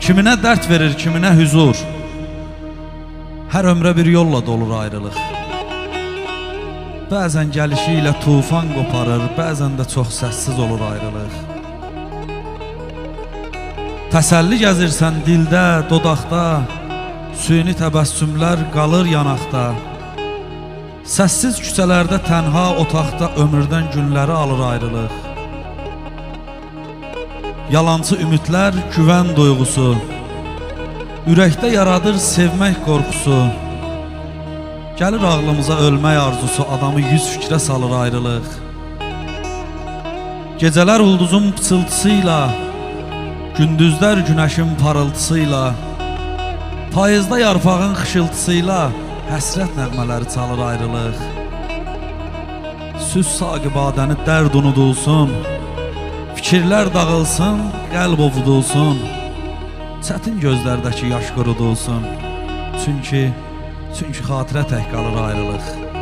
Kiminə dərd verir, kiminə hüzur. Hər ömrə bir yolla dolur ayrılıq. Bəzən gəlişi ilə tufan qoparır, bəzən də çox səssiz olur ayrılıq. Təsəlli gəzirsən dildə, dodaqda, süni təbəssümlər qalır yanaqda. Səssiz küçələrdə, tənha otaqda ömürdən günləri alır ayrılıq. Yalancı ümidlər, güvən duyğusu, ürəkdə yaradır sevmək qorxusu. Gəlir ağlımıza ölmək arzusu, adamı yüz fikrə salır ayrılıq. Gecələr ulduzun pıçıltısıyla, gündüzlər günəşin parıltısıyla, payızda yarpağın xışıltısıyla həsrət nəğmələri çalır ayrılıq. Süz saqi badəni dərd unudulsun, fikirlər dağılsın, qəlb ovudulsun, çətin gözlərdəki yaş qurudulsun. Çünki xatirə tək qalır ayrılıq.